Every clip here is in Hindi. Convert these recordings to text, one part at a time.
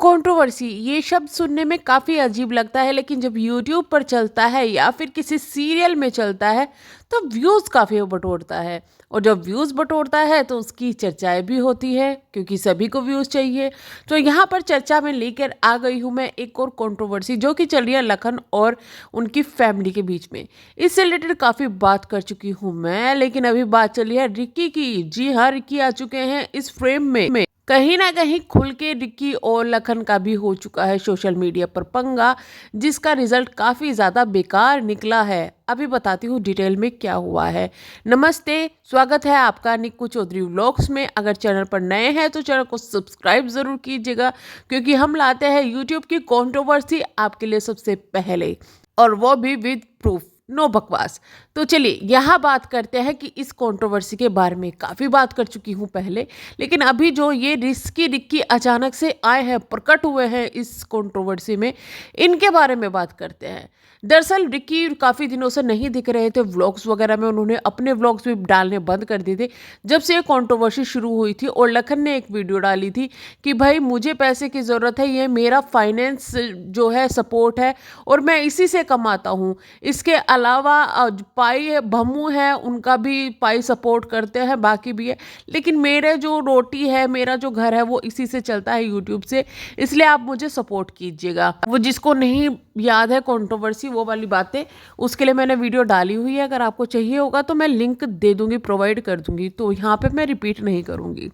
कंट्रोवर्सी ये शब्द सुनने में काफ़ी अजीब लगता है, लेकिन जब यूट्यूब पर चलता है या फिर किसी सीरियल में चलता है तो व्यूज़ काफ़ी बटोरता है। और जब व्यूज़ बटोरता है तो उसकी चर्चाएं भी होती है, क्योंकि सभी को व्यूज़ चाहिए। तो यहाँ पर चर्चा में लेकर आ गई हूँ मैं एक और कंट्रोवर्सी जो कि चल रही है लखन और उनकी फैमिली के बीच में। इससे रिलेटेड काफ़ी बात कर चुकी हूँ मैं, लेकिन अभी बात चली है रिक्की की। जी हाँ, रिक्की आ चुके हैं इस फ्रेम में। कहीं ना कहीं खुल के रिक्की और लखन का भी हो चुका है सोशल मीडिया पर पंगा, जिसका रिजल्ट काफ़ी ज़्यादा बेकार निकला है। अभी बताती हूँ डिटेल में क्या हुआ है। नमस्ते, स्वागत है आपका निक्कू चौधरी व्लॉग्स में। अगर चैनल पर नए हैं तो चैनल को सब्सक्राइब ज़रूर कीजिएगा, क्योंकि हम लाते हैं यूट्यूब की कंट्रोवर्सी आपके लिए सबसे पहले, और वो भी विद प्रूफ, नो बकवास। तो चलिए यहाँ बात करते हैं कि इस कंट्रोवर्सी के बारे में काफ़ी बात कर चुकी हूँ पहले, लेकिन अभी जो ये रिक्की अचानक से आए हैं, प्रकट हुए हैं इस कंट्रोवर्सी में, इनके बारे में बात करते हैं। दरअसल रिक्की काफ़ी दिनों से नहीं दिख रहे थे व्लॉग्स वगैरह में, उन्होंने अपने व्लॉग्स भी डालने बंद कर दिए थे जब से ये कंट्रोवर्सी शुरू हुई थी। और लखन ने एक वीडियो डाली थी कि भाई मुझे पैसे की ज़रूरत है, ये मेरा फाइनेंस जो है सपोर्ट है और मैं इसी से कमाता हूँ। इसके अलावा पाई है, भम्मू है, उनका भी पाई सपोर्ट करते हैं, बाकी भी है, लेकिन मेरे जो रोटी है, मेरा जो घर है, वो इसी से चलता है, यूट्यूब से, इसलिए आप मुझे सपोर्ट कीजिएगा। वो जिसको नहीं याद है कंट्रोवर्सी वो वाली बातें, उसके लिए मैंने वीडियो डाली हुई है, अगर आपको चाहिए होगा तो मैं लिंक दे दूंगी, प्रोवाइड कर दूंगी, तो यहाँ पे मैं रिपीट नहीं करूंगी।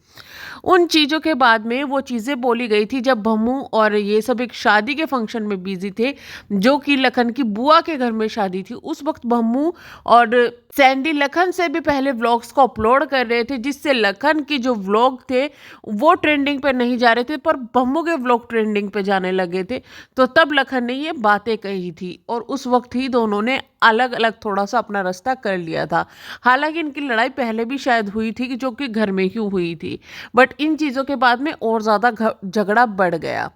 उन चीज़ों के बाद में वो चीज़ें बोली गई थी जब भम्मू और ये सब एक शादी के फंक्शन में बिजी थे, जो कि लखन की बुआ के घर में शादी थी। उस वक्त भम्मू और सैंडी लखन से भी पहले व्लॉग्स को अपलोड कर रहे थे, जिससे लखन की जो व्लॉग थे वो ट्रेंडिंग पे नहीं जा रहे थे, पर भम्मू के व्लॉग ट्रेंडिंग पे जाने लगे थे। तो तब लखन ने ये बातें कही थी और उस वक्त ही दोनों ने अलग अलग थोड़ा सा अपना रास्ता कर लिया था। हालांकि इनकी लड़ाई पहले भी शायद हुई थी, जो कि घर में ही हुई थी, बट इन चीज़ों के बाद में और ज़्यादा झगड़ा बढ़ गया।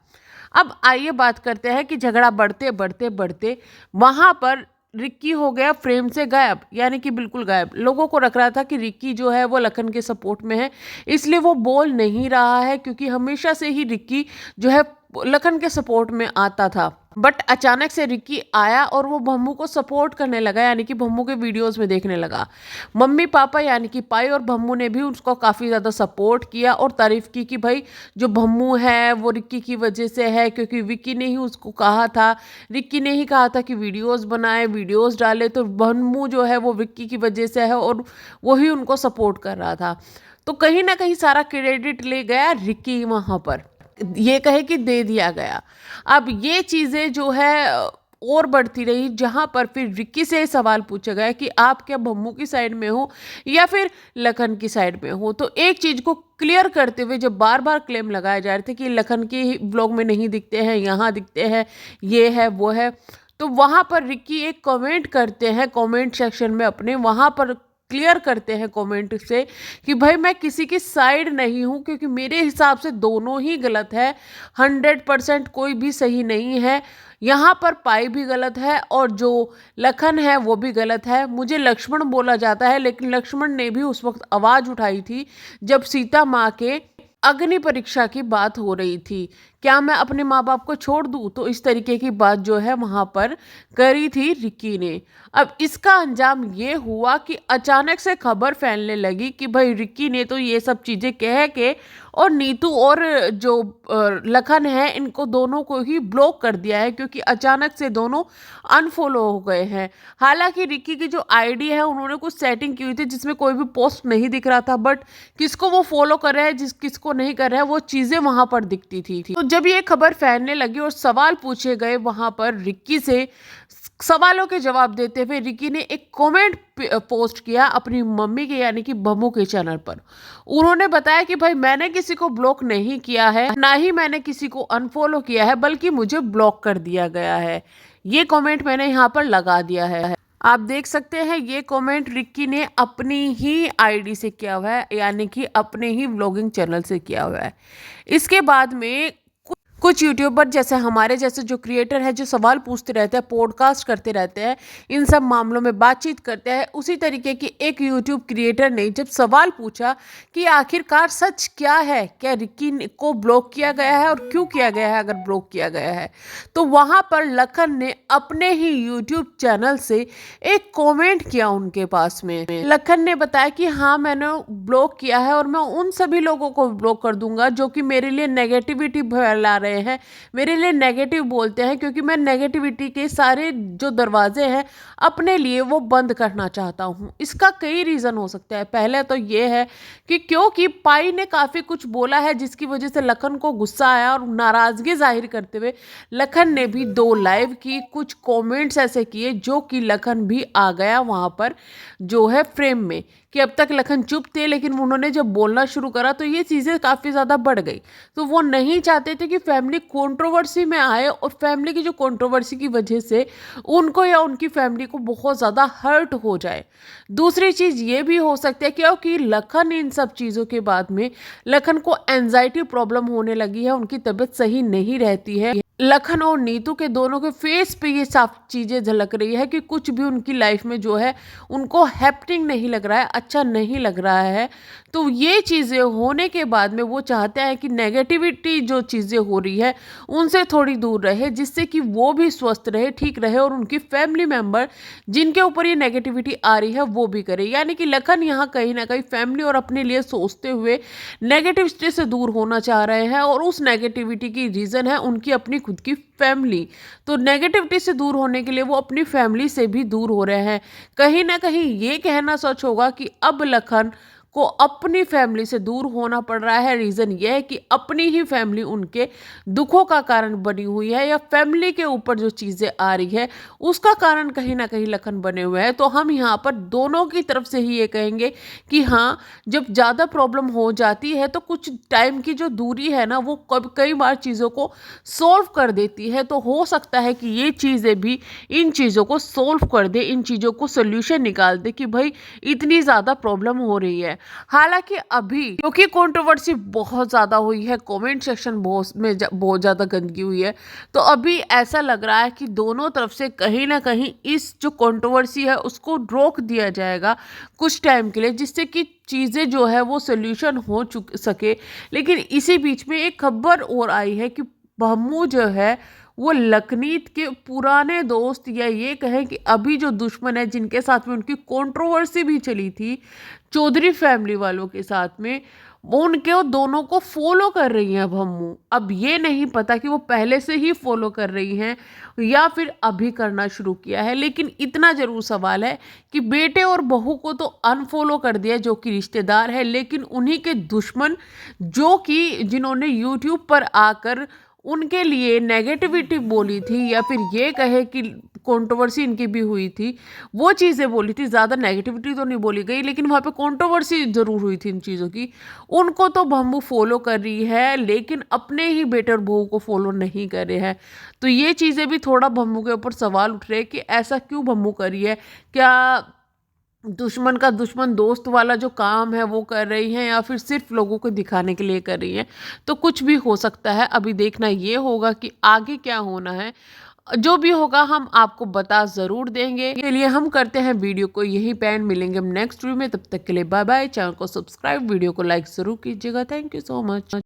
अब आइए बात करते हैं कि झगड़ा बढ़ते बढ़ते बढ़ते वहाँ पर रिक्की हो गया फ्रेम से गायब, यानी कि बिल्कुल गायब। लोगों को रख रहा था कि रिक्की जो है वो लखन के सपोर्ट में है, इसलिए वो बोल नहीं रहा है, क्योंकि हमेशा से ही रिक्की जो है लखन के सपोर्ट में आता था। बट अचानक से रिक्की आया और वो भम्मू को सपोर्ट करने लगा, यानी कि भम्मू के वीडियोस में देखने लगा। मम्मी पापा यानी कि पाई और भम्मू ने भी उसको काफ़ी ज़्यादा सपोर्ट किया और तारीफ़ की कि भाई जो भम्मू है वो रिक्की की वजह से है, क्योंकि विक्की ने ही उसको कहा था, रिक्की ने ही कहा था कि वीडियोस बनाए, वीडियोस डाले, तो भम्मू जो है वो विक्की की वजह से है और वही उनको सपोर्ट कर रहा था। तो कहीं ना कहीं सारा क्रेडिट ले गया रिक्की, वहाँ पर ये कहे कि दे दिया गया। अब ये चीज़ें जो है और बढ़ती रही, जहां पर फिर रिक्की से सवाल पूछा गया कि आप क्या भम्मू की साइड में हो या फिर लखन की साइड में हो। तो एक चीज़ को क्लियर करते हुए जब बार बार क्लेम लगाए जा रहे थे कि लखन के ब्लॉग में नहीं दिखते हैं, यहाँ दिखते हैं, ये है वो है, तो वहां पर रिक्की एक कमेंट करते हैं कमेंट सेक्शन में अपने, वहां पर क्लियर करते हैं कमेंट से कि भाई मैं किसी की साइड नहीं हूँ, क्योंकि मेरे हिसाब से दोनों ही गलत है, 100% कोई भी सही नहीं है। यहाँ पर पाई भी गलत है और जो लखन है वो भी गलत है। मुझे लक्ष्मण बोला जाता है, लेकिन लक्ष्मण ने भी उस वक्त आवाज़ उठाई थी जब सीता माँ के अग्नि परीक्षा की बात हो रही थी, क्या मैं अपने माँ बाप को छोड़ दूँ, तो इस तरीके की बात जो है वहाँ पर करी थी रिक्की ने। अब इसका अंजाम ये हुआ कि अचानक से खबर फैलने लगी कि भाई रिक्की ने तो ये सब चीज़ें कह के और नीतू और जो लखन है इनको दोनों को ही ब्लॉक कर दिया है, क्योंकि अचानक से दोनों अनफॉलो हो गए हैं। हालांकि रिक्की की जो आईडी है उन्होंने कुछ सेटिंग की हुई थी जिसमें कोई भी पोस्ट नहीं दिख रहा था, बट किसको वो फॉलो कर रहा है किसको नहीं कर रहा है वो चीज़ें वहाँ पर दिखती थी। तो जब ये खबर फैलने लगी और सवाल पूछे गए वहाँ पर रिक्की से, सवालों के जवाब देते हुए रिक्की ने एक कमेंट पोस्ट किया अपनी मम्मी के यानी कि भम्मू के चैनल पर। उन्होंने बताया कि भाई मैंने किसी को ब्लॉक नहीं किया है, ना ही मैंने किसी को अनफॉलो किया है, बल्कि मुझे ब्लॉक कर दिया गया है। ये कमेंट मैंने यहाँ पर लगा दिया है, आप देख सकते हैं। ये कमेंट रिक्की ने अपनी ही आईडी से किया हुआ है, यानी कि अपने ही व्लॉगिंग चैनल से किया हुआ है। इसके बाद में कुछ यूट्यूबर जैसे हमारे जैसे जो क्रिएटर है, जो सवाल पूछते रहते हैं, पॉडकास्ट करते रहते हैं, इन सब मामलों में बातचीत करते हैं, उसी तरीके की एक यूट्यूब क्रिएटर ने जब सवाल पूछा कि आखिरकार सच क्या है, क्या रिक्की को ब्लॉक किया गया है और क्यों किया गया है अगर ब्लॉक किया गया है, तो वहां पर लखन ने अपने ही यूट्यूब चैनल से एक कमेंट किया उनके पास में। लखन ने बताया कि हाँ, मैंने ब्लॉक किया है और मैं उन सभी लोगों को ब्लॉक कर दूंगा जो कि मेरे लिए नेगेटिविटी फैला रहे हैं, मेरे लिए नेगेटिव बोलते हैं, क्योंकि मैं नेगेटिविटी के सारे जो दरवाजे हैं अपने लिए वो बंद करना चाहता हूँ। इसका कई रीज़न हो सकता है। पहले तो ये है कि क्योंकि पाई ने काफ़ी कुछ बोला है जिसकी वजह से लखन को गुस्सा आया और नाराज़गी जाहिर करते हुए लखन ने भी 2 लाइव की, कुछ कमेंट्स ऐसे किए जो कि लखन भी आ गया वहाँ पर जो है फ्रेम में, कि अब तक लखन चुप थे लेकिन उन्होंने जब बोलना शुरू करा तो ये चीज़ें काफ़ी ज़्यादा बढ़ गई। तो वो नहीं चाहते थे कि फैमिली कंट्रोवर्सी में आए और फैमिली की जो कंट्रोवर्सी की वजह से उनको या उनकी फैमिली को बहुत ज़्यादा हर्ट हो जाए। दूसरी चीज़ ये भी हो सकती है क्योंकि लखन इन सब चीज़ों के बाद में लखन को एंजाइटी प्रॉब्लम होने लगी है, उनकी तबीयत सही नहीं रहती है। लखन और नीतू के दोनों के फेस पे ये साफ चीज़ें झलक रही है कि कुछ भी उनकी लाइफ में जो है उनको हैपनिंग नहीं लग रहा है, अच्छा नहीं लग रहा है। तो ये चीज़ें होने के बाद में वो चाहते हैं कि नेगेटिविटी जो चीज़ें हो रही है उनसे थोड़ी दूर रहे, जिससे कि वो भी स्वस्थ रहे, ठीक रहे और उनकी फैमिली मेम्बर जिनके ऊपर ये नेगेटिविटी आ रही है वो भी करे। यानी कि लखन यहाँ कहीं ना कहीं फैमिली और अपने लिए सोचते हुए नेगेटिविटी से दूर होना चाह रहे हैं और उस नेगेटिविटी की रीज़न है उनकी अपनी खुद की फैमिली। तो नेगेटिविटी से दूर होने के लिए वो अपनी फैमिली से भी दूर हो रहे हैं। कहीं ना कहीं ये कहना सच होगा कि अब लखन को अपनी फैमिली से दूर होना पड़ रहा है। रीज़न ये है कि अपनी ही फैमिली उनके दुखों का कारण बनी हुई है, या फैमिली के ऊपर जो चीज़ें आ रही है उसका कारण कहीं ना कहीं लखन बने हुए हैं। तो हम यहाँ पर दोनों की तरफ से ही ये कहेंगे कि हाँ, जब ज़्यादा प्रॉब्लम हो जाती है तो कुछ टाइम की जो दूरी है ना वो कई बार चीज़ों को सॉल्व कर देती है। तो हो सकता है कि ये चीज़ें भी इन चीज़ों को सॉल्व कर दे, इन चीज़ों को सोल्यूशन निकाल दे कि भाई इतनी ज़्यादा प्रॉब्लम हो रही है। हालांकि अभी क्योंकि कंट्रोवर्सी बहुत ज़्यादा हुई है, कमेंट सेक्शन बहुत ज़्यादा गंदगी हुई है, तो अभी ऐसा लग रहा है कि दोनों तरफ से कहीं ना कहीं इस जो कंट्रोवर्सी है उसको रोक दिया जाएगा कुछ टाइम के लिए, जिससे कि चीज़ें जो है वो सोल्यूशन हो सके। लेकिन इसी बीच में एक खबर और आई है कि बहमू जो है वो लखनीत के पुराने दोस्त, या ये कहें कि अभी जो दुश्मन है जिनके साथ में उनकी कंट्रोवर्सी भी चली थी चौधरी फैमिली वालों के साथ में, वो उनके दोनों को फॉलो कर रही हैं भम्मू। अब ये नहीं पता कि वो पहले से ही फॉलो कर रही हैं या फिर अभी करना शुरू किया है, लेकिन इतना जरूर सवाल है कि बेटे और बहू को तो अनफॉलो कर दिया जो कि रिश्तेदार है, लेकिन उन्हीं के दुश्मन जो कि जिन्होंने यूट्यूब पर आकर उनके लिए नेगेटिविटी बोली थी, या फिर ये कहे कि कंट्रोवर्सी इनकी भी हुई थी, वो चीज़ें बोली थी, ज़्यादा नेगेटिविटी तो नहीं बोली गई लेकिन वहाँ पे कंट्रोवर्सी ज़रूर हुई थी इन चीज़ों की, उनको तो भम्बू फॉलो कर रही है लेकिन अपने ही बेटे और बहू को फॉलो नहीं कर रहे हैं। तो ये चीज़ें भी थोड़ा भम्बू के ऊपर सवाल उठ रहे हैं कि ऐसा क्यों भम्बू कर रही है, क्या दुश्मन का दुश्मन दोस्त वाला जो काम है वो कर रही हैं या फिर सिर्फ लोगों को दिखाने के लिए कर रही हैं। तो कुछ भी हो सकता है, अभी देखना ये होगा कि आगे क्या होना है। जो भी होगा हम आपको बता ज़रूर देंगे। के लिए हम करते हैं वीडियो को यहीं पे एंड, मिलेंगे हम नेक्स्ट वीडियो में। तब तक के लिए बाय बाय। चैनल को सब्सक्राइब, वीडियो को लाइक ज़रूर कीजिएगा। Thank you so much.